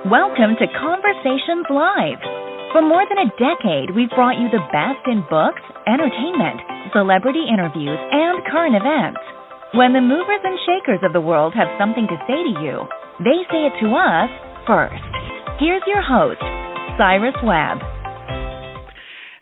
Welcome to Conversations Live. For more than a decade, we've brought you the best in books, entertainment, celebrity interviews, and current events. When the movers and shakers of the world have something to say to you, they say it to us first. Here's your host, Cyrus Webb.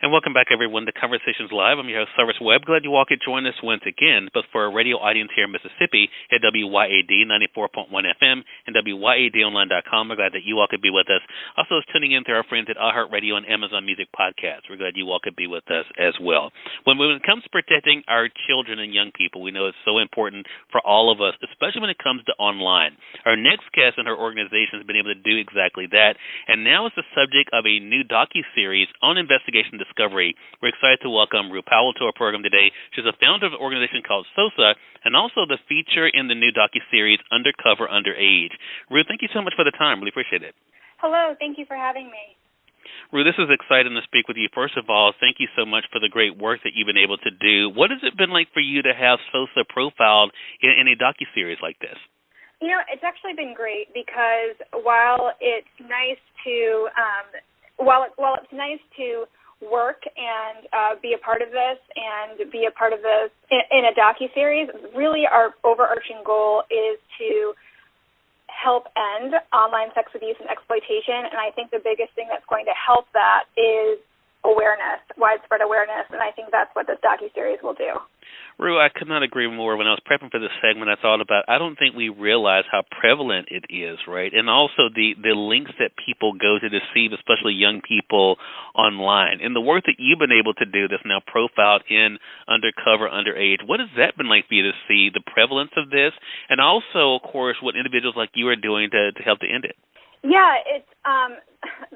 And welcome back, everyone, to Conversations Live. I'm your host, Cyrus Webb. Glad you all could join us once again, but for our radio audience here in Mississippi at WYAD 94.1 FM and WYADonline.com, we're glad that you all could be with us. Also, tuning in to our friends at iHeartRadio and Amazon Music Podcasts. We're glad you all could be with us as well. When it comes to protecting our children and young people, we know it's so important for all of us, especially when it comes to online. Our next guest in her organization has been able to do exactly that, and now it's the subject of a new docuseries on investigation discovery. We're excited to welcome Roo Powell to our program today. She's a founder of an organization called SOSA and also the feature in the new docuseries Undercover Underage. Roo, thank you so much for the time. Really appreciate it. Hello. Thank you for having me. Roo, this is exciting to speak with you. First of all, thank you so much for the great work that you've been able to do. What has it been like for you to have SOSA profiled in a docuseries like this? You know, it's actually been great because while it's nice to work and be a part of this in a docuseries, really our overarching goal is to help end online sex abuse and exploitation, and I think the biggest thing that's going to help that is widespread awareness, and I think that's what this docuseries will do. Roo, I could not agree more. When I was prepping for this segment, I thought about, I don't think we realize how prevalent it is, right? And also the links that people go to deceive, especially young people online. And the work that you've been able to do that's now profiled in Undercover Underage, what has that been like for you to see the prevalence of this? And also, of course, what individuals like you are doing to help to end it? Yeah, it's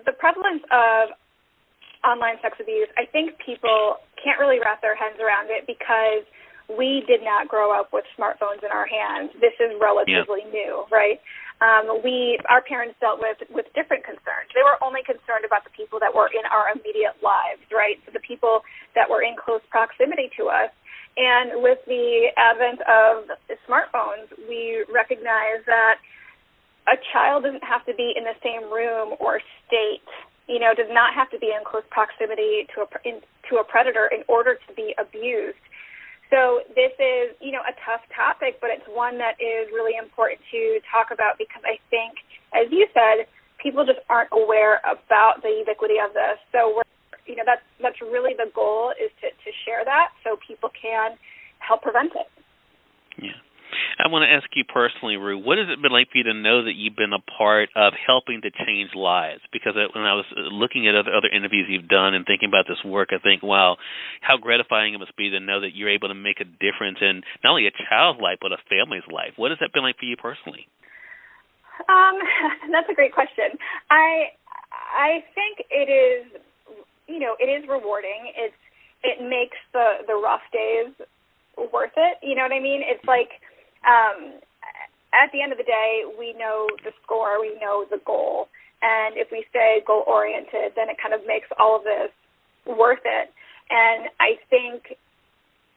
the prevalence of online sex abuse. I think people can't really wrap their heads around it because we did not grow up with smartphones in our hands. This is relatively new, right? Our parents dealt with different concerns. They were only concerned about the people that were in our immediate lives, right? So the people that were in close proximity to us. And with the advent of smartphones, we recognize that a child doesn't have to be in the same room or state, does not have to be in close proximity to a predator in order to be abused. So this is, a tough topic, but it's one that is really important to talk about because I think, as you said, people just aren't aware about the ubiquity of this. So that's really the goal, is to share that so people can help prevent it. Yeah. I want to ask you personally, Roo, what has it been like for you to know that you've been a part of helping to change lives? Because when I was looking at other interviews you've done and thinking about this work, I think, wow, how gratifying it must be to know that you're able to make a difference in not only a child's life, but a family's life. What has that been like for you personally? That's a great question. I think it is, it is rewarding. It makes the rough days worth it. You know what I mean? It's like, at the end of the day, we know the score, we know the goal, and if we stay goal-oriented, then it kind of makes all of this worth it. And I think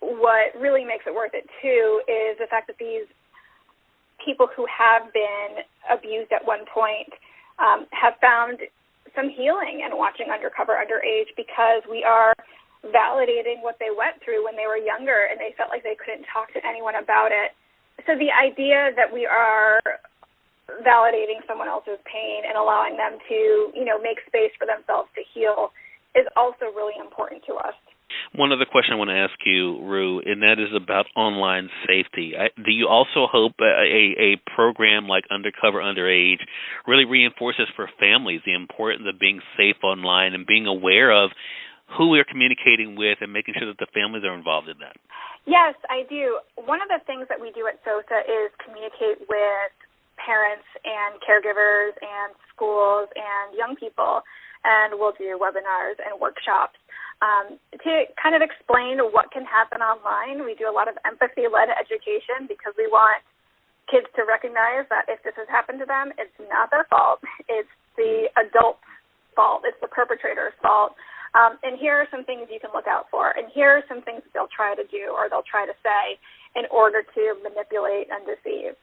what really makes it worth it, too, is the fact that these people who have been abused at one point have found some healing in watching Undercover Underage because we are validating what they went through when they were younger and they felt like they couldn't talk to anyone about it. So the idea that we are validating someone else's pain and allowing them to, make space for themselves to heal is also really important to us. One other question I want to ask you, Roo, and that is about online safety. Do you also hope a program like Undercover Underage really reinforces for families the importance of being safe online and being aware of who we're communicating with and making sure that the families are involved in that? Yes, I do. One of the things that we do at SOSA is communicate with parents and caregivers and schools and young people, and we'll do webinars and workshops to kind of explain what can happen online. We do a lot of empathy-led education because we want kids to recognize that if this has happened to them, it's not their fault. It's the adult's fault. It's the perpetrator's fault. And here are some things you can look out for, and here are some things they'll try to do or they'll try to say in order to manipulate and deceive.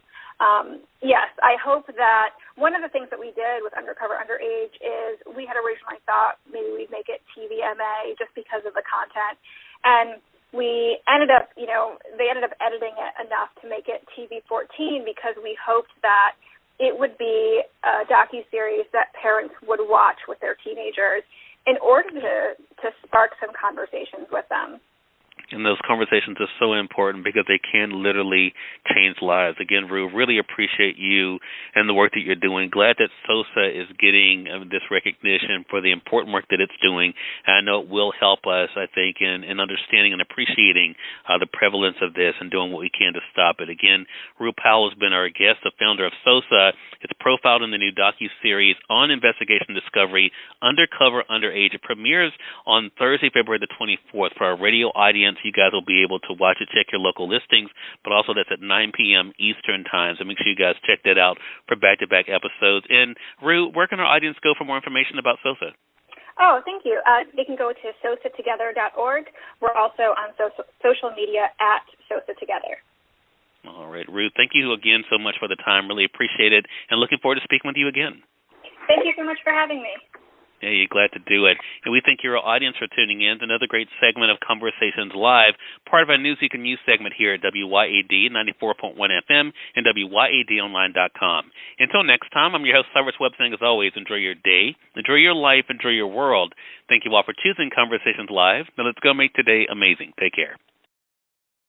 Yes, I hope that one of the things that we did with Undercover Underage is we had originally thought maybe we'd make it TVMA just because of the content. And we ended up, they ended up editing it enough to make it TV-14 because we hoped that it would be a docuseries that parents would watch with their teenagers in order to spark some conversations with them. And those conversations are so important because they can literally change lives. Again, Roo, really appreciate you and the work that you're doing. Glad that SOSA is getting this recognition for the important work that it's doing. And I know it will help us, I think, in understanding and appreciating the prevalence of this and doing what we can to stop it. Again, Roo Powell has been our guest, the founder of SOSA. It's profiled in the new docuseries on investigation discovery, Undercover Underage. It premieres on Thursday, February the 24th for our radio audience. You guys will be able to watch it, check your local listings, but also that's at 9 p.m. Eastern time. So make sure you guys check that out for back-to-back episodes. And Roo, where can our audience go for more information about SOSA? Oh, thank you. They can go to sosatogether.org. We're also on social media at SOSA Together. All right, Roo, thank you again so much for the time. Really appreciate it, and looking forward to speaking with you again. Thank you so much for having me. Yeah, you're glad to do it. And we thank your audience for tuning in to another great segment of Conversations Live, part of our Newsweek and News segment here at WYAD 94.1 FM and WYADonline.com. Until next time, I'm your host, Cyrus Webb, saying as always, enjoy your day, enjoy your life, enjoy your world. Thank you all for choosing Conversations Live. Now let's go make today amazing. Take care.